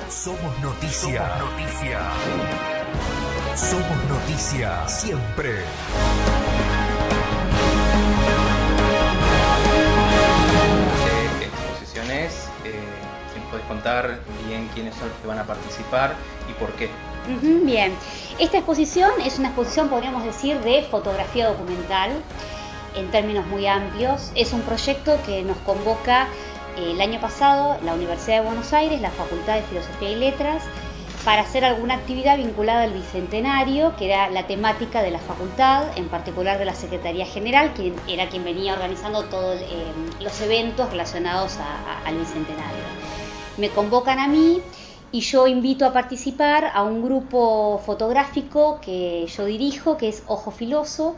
Somos noticia. Somos noticia. Somos noticia siempre. Exposiciones, si nos podés contar bien quiénes son los que van a participar y por qué. Bien, esta exposición es una exposición, podríamos decir, de fotografía documental en términos muy amplios. Es un proyecto que nos convoca el año pasado la Universidad de Buenos Aires, la Facultad de Filosofía y Letras, para hacer alguna actividad vinculada al Bicentenario, que era la temática de la facultad, en particular de la Secretaría General, quien venía organizando todos los eventos relacionados al Bicentenario. Me convocan a mí y yo invito a participar a un grupo fotográfico que yo dirijo, que es Ojo Filoso.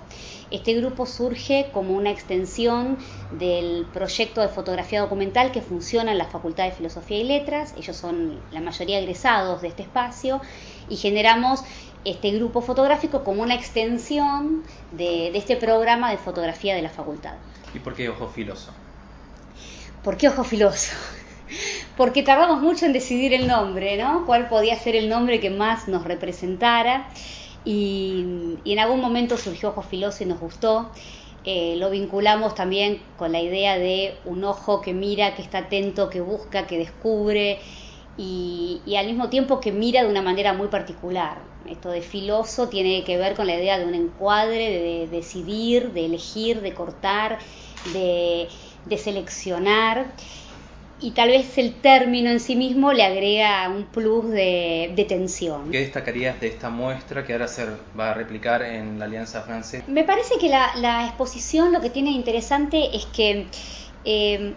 Este grupo surge como una extensión del proyecto de fotografía documental que funciona en la Facultad de Filosofía y Letras. Ellos son la mayoría egresados de este espacio y generamos este grupo fotográfico como una extensión de este programa de fotografía de la facultad. ¿Y por qué Ojo Filoso? ¿Por qué Ojo Filoso? Porque tardamos mucho en decidir el nombre, ¿no? ¿Cuál podía ser el nombre que más nos representara? Y en algún momento surgió Ojo Filoso y nos gustó. Lo vinculamos también con la idea de un ojo que mira, que está atento, que busca, que descubre y al mismo tiempo que mira de una manera muy particular. Esto de filoso tiene que ver con la idea de un encuadre, de decidir, de elegir, de cortar, de seleccionar. Y tal vez el término en sí mismo le agrega un plus de tensión. ¿Qué destacarías de esta muestra que ahora se va a replicar en la Alianza Francesa? Me parece que la exposición lo que tiene de interesante es que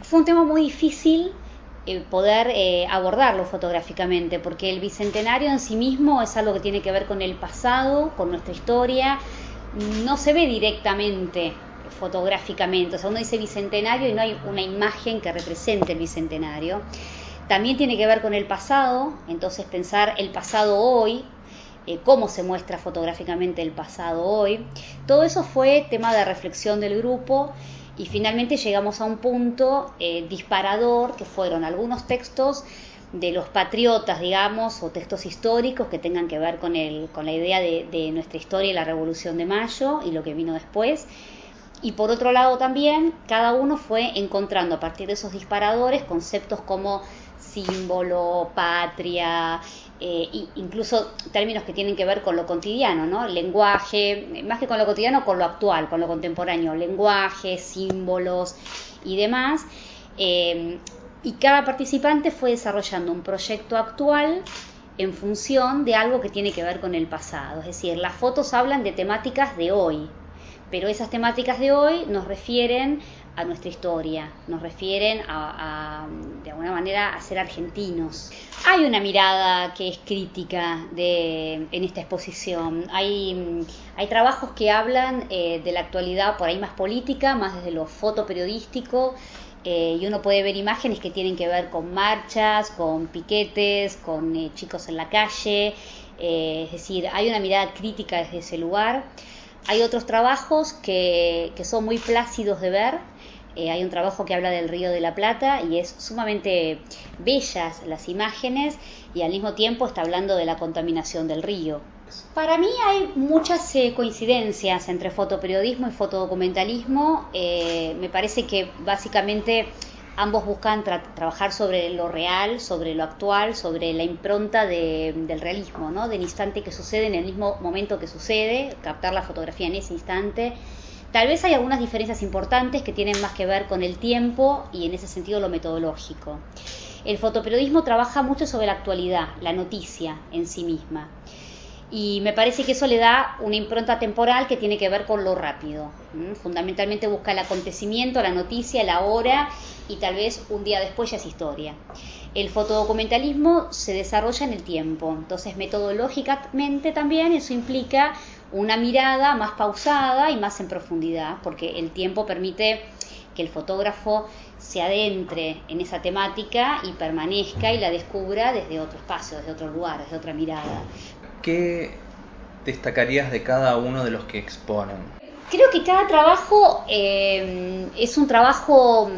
fue un tema muy difícil poder abordarlo fotográficamente, porque el Bicentenario en sí mismo es algo que tiene que ver con el pasado, con nuestra historia, no se ve directamente fotográficamente, o sea, uno dice Bicentenario y no hay una imagen que represente el Bicentenario. También tiene que ver con el pasado, entonces pensar el pasado hoy, cómo se muestra fotográficamente el pasado hoy. Todo eso fue tema de reflexión del grupo y finalmente llegamos a un punto disparador, que fueron algunos textos de los patriotas, digamos, o textos históricos que tengan que ver con la idea de nuestra historia y la Revolución de Mayo y lo que vino después. Y por otro lado también, cada uno fue encontrando a partir de esos disparadores conceptos como símbolo, patria, incluso términos que tienen que ver con lo cotidiano, ¿no? Lenguaje, más que con lo cotidiano, con lo actual, con lo contemporáneo, lenguaje, símbolos y demás. Y cada participante fue desarrollando un proyecto actual en función de algo que tiene que ver con el pasado. Es decir, las fotos hablan de temáticas de hoy, pero esas temáticas de hoy nos refieren a nuestra historia, nos refieren de alguna manera a ser argentinos. Hay una mirada que es crítica en esta exposición. Hay trabajos que hablan de la actualidad por ahí más política, más desde lo fotoperiodístico, y uno puede ver imágenes que tienen que ver con marchas, con piquetes, con chicos en la calle, es decir, hay una mirada crítica desde ese lugar. Hay otros trabajos que son muy plácidos de ver. Hay un trabajo que habla del Río de la Plata y es sumamente bellas las imágenes y al mismo tiempo está hablando de la contaminación del río. Para mí hay muchas coincidencias entre fotoperiodismo y fotodocumentalismo. Me parece que básicamente ambos buscan trabajar sobre lo real, sobre lo actual, sobre la impronta del realismo, ¿no? Del instante que sucede en el mismo momento que sucede, captar la fotografía en ese instante. Tal vez hay algunas diferencias importantes que tienen más que ver con el tiempo y en ese sentido lo metodológico. El fotoperiodismo trabaja mucho sobre la actualidad, la noticia en sí misma. Y me parece que eso le da una impronta temporal que tiene que ver con lo rápido. Fundamentalmente busca el acontecimiento, la noticia, la hora y tal vez un día después ya es historia. El fotodocumentalismo se desarrolla en el tiempo, entonces metodológicamente también eso implica una mirada más pausada y más en profundidad, porque el tiempo permite que el fotógrafo se adentre en esa temática y permanezca y la descubra desde otro espacio, desde otro lugar, desde otra mirada. ¿Qué destacarías de cada uno de los que exponen? Creo que cada trabajo es un trabajo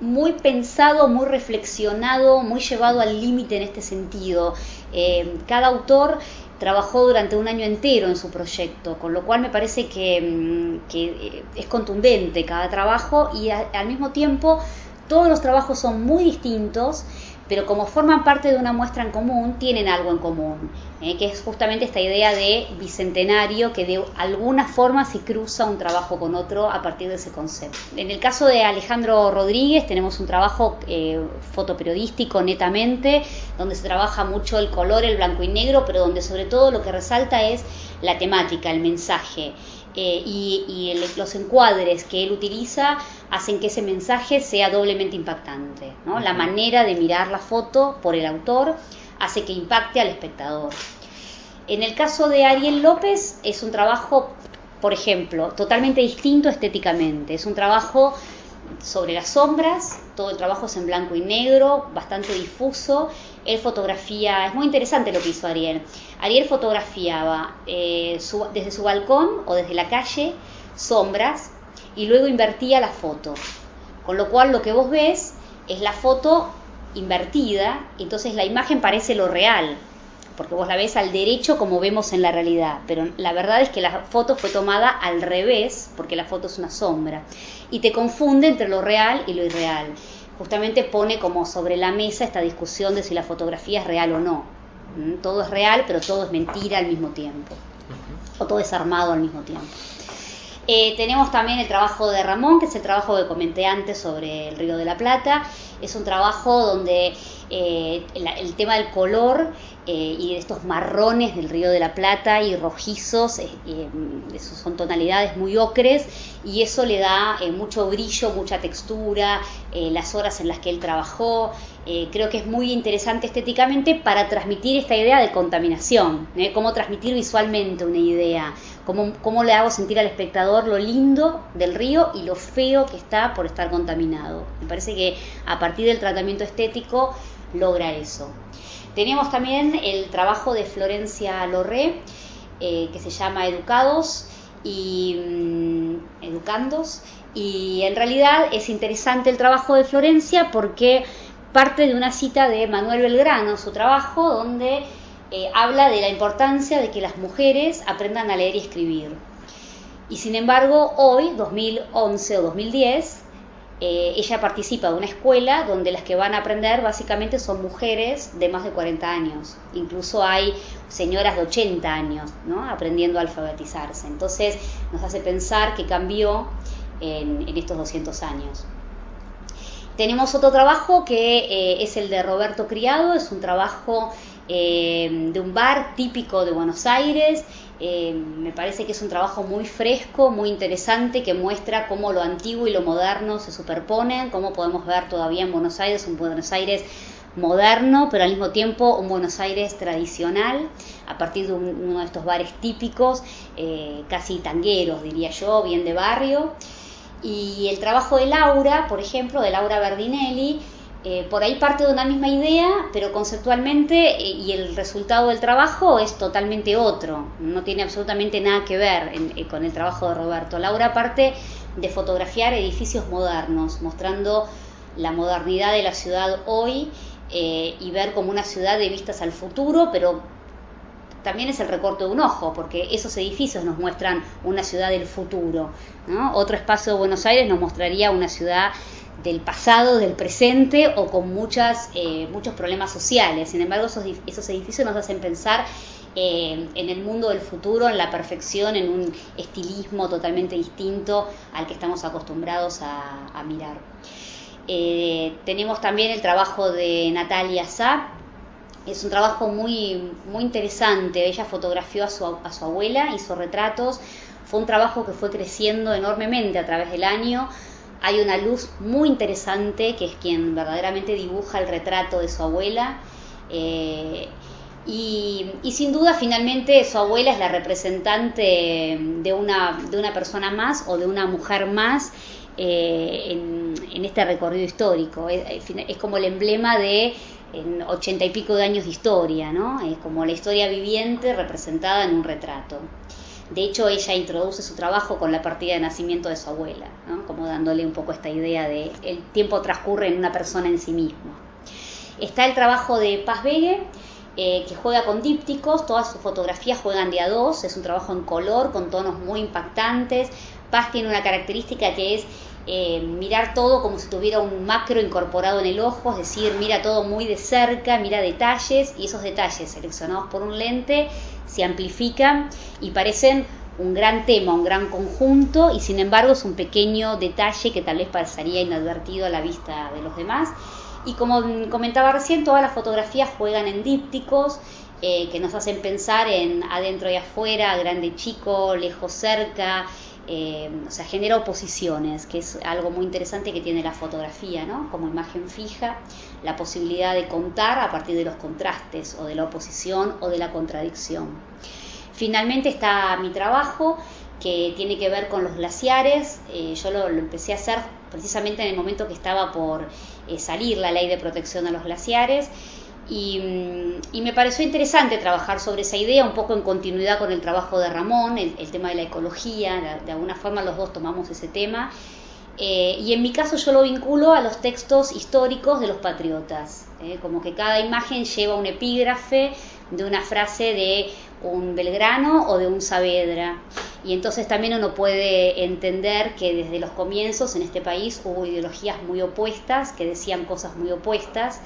muy pensado, muy reflexionado, muy llevado al límite en este sentido. Cada autor trabajó durante un año entero en su proyecto, con lo cual me parece que es contundente cada trabajo y al mismo tiempo todos los trabajos son muy distintos, pero como forman parte de una muestra en común, tienen algo en común, que es justamente esta idea de bicentenario, que de alguna forma se cruza un trabajo con otro a partir de ese concepto. En el caso de Alejandro Rodríguez tenemos un trabajo fotoperiodístico netamente, donde se trabaja mucho el color, el blanco y negro, pero donde sobre todo lo que resalta es la temática, el mensaje. Los encuadres que él utiliza hacen que ese mensaje sea doblemente impactante, ¿no? La manera de mirar la foto por el autor hace que impacte al espectador. En el caso de Ariel López es un trabajo, por ejemplo, totalmente distinto estéticamente. Es un trabajo sobre las sombras, todo el trabajo es en blanco y negro, bastante difuso. Él fotografía, es muy interesante lo que hizo Ariel. Ariel fotografiaba desde su balcón o desde la calle sombras y luego invertía la foto. Con lo cual lo que vos ves es la foto invertida, entonces la imagen parece lo real, porque vos la ves al derecho como vemos en la realidad, pero la verdad es que la foto fue tomada al revés, porque la foto es una sombra, y te confunde entre lo real y lo irreal. Justamente pone como sobre la mesa esta discusión de si la fotografía es real o no. Todo es real, pero todo es mentira al mismo tiempo, o todo es armado al mismo tiempo. Tenemos también el trabajo de Ramón, que es el trabajo que comenté antes sobre el Río de la Plata. Es un trabajo donde el tema del color y de estos marrones del Río de la Plata y rojizos, son tonalidades muy ocres, y eso le da mucho brillo, mucha textura, las horas en las que él trabajó. Creo que es muy interesante estéticamente para transmitir esta idea de contaminación, cómo transmitir visualmente una idea, cómo le hago sentir al espectador lo lindo del río y lo feo que está por estar contaminado. Me parece que a partir del tratamiento estético logra eso. Tenemos también el trabajo de Florencia Lorré, que se llama Educandos, y en realidad es interesante el trabajo de Florencia porque parte de una cita de Manuel Belgrano, su trabajo, donde habla de la importancia de que las mujeres aprendan a leer y escribir. Y sin embargo, hoy, 2011 o 2010, ella participa de una escuela donde las que van a aprender básicamente son mujeres de más de 40 años. Incluso hay señoras de 80 años, ¿no?, aprendiendo a alfabetizarse. Entonces nos hace pensar que cambió en estos 200 años. Tenemos otro trabajo que es el de Roberto Criado. Es un trabajo de un bar típico de Buenos Aires. Me parece que es un trabajo muy fresco, muy interesante, que muestra cómo lo antiguo y lo moderno se superponen, cómo podemos ver todavía en Buenos Aires un Buenos Aires moderno, pero al mismo tiempo un Buenos Aires tradicional, a partir de uno de estos bares típicos, casi tangueros, diría yo, bien de barrio. Y el trabajo de Laura, por ejemplo, de Laura Berdinelli, por ahí parte de una misma idea, pero conceptualmente y el resultado del trabajo es totalmente otro, no tiene absolutamente nada que ver con el trabajo de Roberto. Laura parte de fotografiar edificios modernos, mostrando la modernidad de la ciudad hoy y ver como una ciudad de vistas al futuro, pero también es el recorte de un ojo, porque esos edificios nos muestran una ciudad del futuro, ¿no? Otro espacio de Buenos Aires nos mostraría una ciudad del pasado, del presente, o con muchos problemas sociales. Sin embargo, esos edificios nos hacen pensar en el mundo del futuro, en la perfección, en un estilismo totalmente distinto al que estamos acostumbrados a mirar. Tenemos también el trabajo de Natalia Sá. Es un trabajo muy, muy interesante. Ella fotografió a su abuela, hizo retratos. Fue un trabajo que fue creciendo enormemente a través del año. Hay una luz muy interesante que es quien verdaderamente dibuja el retrato de su abuela. Y sin duda, finalmente, su abuela es la representante de una persona más o de una mujer más en este recorrido histórico. Es como el emblema de 80 y pico de años de historia, ¿no? Es como la historia viviente representada en un retrato. De hecho, ella introduce su trabajo con la partida de nacimiento de su abuela, ¿no? Como dándole un poco esta idea de el tiempo transcurre en una persona en sí mismo. Está el trabajo de Paz Vega, que juega con dípticos, todas sus fotografías juegan de a dos, es un trabajo en color con tonos muy impactantes. Paz tiene una característica que es mirar todo como si tuviera un macro incorporado en el ojo, es decir, mira todo muy de cerca, mira detalles, y esos detalles seleccionados por un lente se amplifican y parecen un gran tema, un gran conjunto, y sin embargo es un pequeño detalle que tal vez pasaría inadvertido a la vista de los demás. Y como comentaba recién, todas las fotografías juegan en dípticos que nos hacen pensar en adentro y afuera, grande y chico, lejos, cerca, o sea, genera oposiciones, que es algo muy interesante que tiene la fotografía, ¿no? Como imagen fija, la posibilidad de contar a partir de los contrastes, o de la oposición, o de la contradicción. Finalmente está mi trabajo, que tiene que ver con los glaciares. Yo lo empecé a hacer precisamente en el momento que estaba por salir la ley de protección a los glaciares, y me pareció interesante trabajar sobre esa idea, un poco en continuidad con el trabajo de Ramón, el tema de la ecología. De alguna forma los dos tomamos ese tema, y en mi caso yo lo vinculo a los textos históricos de los patriotas, como que cada imagen lleva un epígrafe de una frase de un Belgrano o de un Saavedra, y entonces también uno puede entender que desde los comienzos en este país hubo ideologías muy opuestas que decían cosas muy opuestas,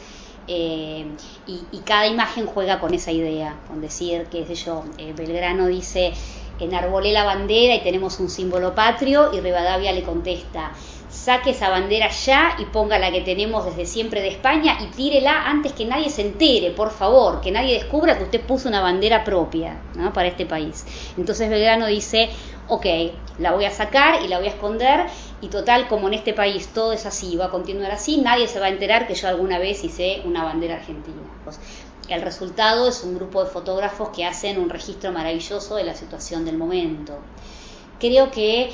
y cada imagen juega con esa idea, con decir, qué sé yo, Belgrano dice: enarbolé la bandera y tenemos un símbolo patrio, y Rivadavia le contesta: saque esa bandera ya y ponga la que tenemos desde siempre de España y tírela antes que nadie se entere, por favor, que nadie descubra que usted puso una bandera propia, ¿no?, para este país. Entonces Belgrano dice: ok, la voy a sacar y la voy a esconder, y total, como en este país todo es así y va a continuar así, nadie se va a enterar que yo alguna vez hice una bandera argentina. Pues, el resultado es un grupo de fotógrafos que hacen un registro maravilloso de la situación del momento. Creo que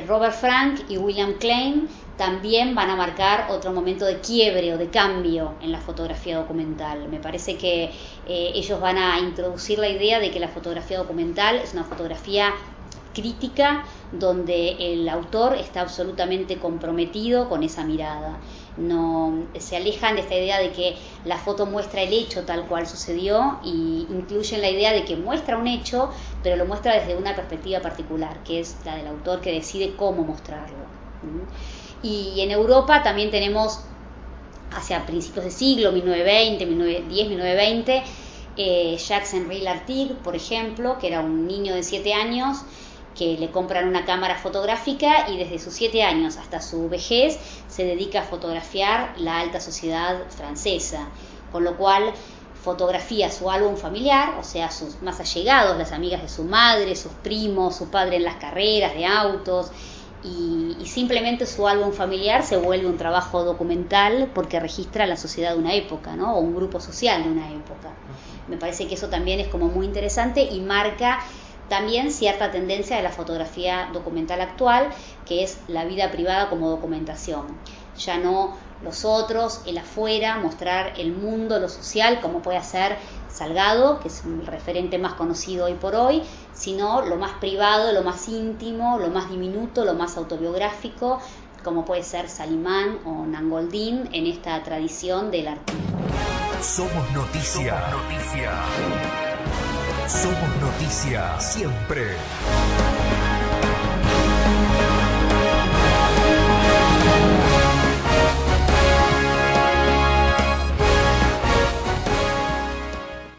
Robert Frank y William Klein también van a marcar otro momento de quiebre o de cambio en la fotografía documental. Me parece que ellos van a introducir la idea de que la fotografía documental es una fotografía crítica, donde el autor está absolutamente comprometido con esa mirada. No se alejan de esta idea de que la foto muestra el hecho tal cual sucedió, y incluyen la idea de que muestra un hecho, pero lo muestra desde una perspectiva particular, que es la del autor, que decide cómo mostrarlo. Y en Europa también tenemos, hacia principios de siglo, 1920, 1910, 1920, Jacques-Henri Lartigue, por ejemplo, que era un niño de 7 años, que le compran una cámara fotográfica, y desde sus 7 años hasta su vejez se dedica a fotografiar la alta sociedad francesa, con lo cual fotografía su álbum familiar, o sea, sus más allegados, las amigas de su madre, sus primos, su padre en las carreras de autos, y simplemente su álbum familiar se vuelve un trabajo documental porque registra la sociedad de una época, ¿no?, o un grupo social de una época. Me parece que eso también es como muy interesante y marca también cierta tendencia de la fotografía documental actual, que es la vida privada como documentación. Ya no los otros, el afuera, mostrar el mundo, lo social, como puede hacer Salgado, que es el referente más conocido hoy por hoy, sino lo más privado, lo más íntimo, lo más diminuto, lo más autobiográfico, como puede ser Salimán o Nangoldín en esta tradición del artista. Somos noticia. Somos noticia siempre.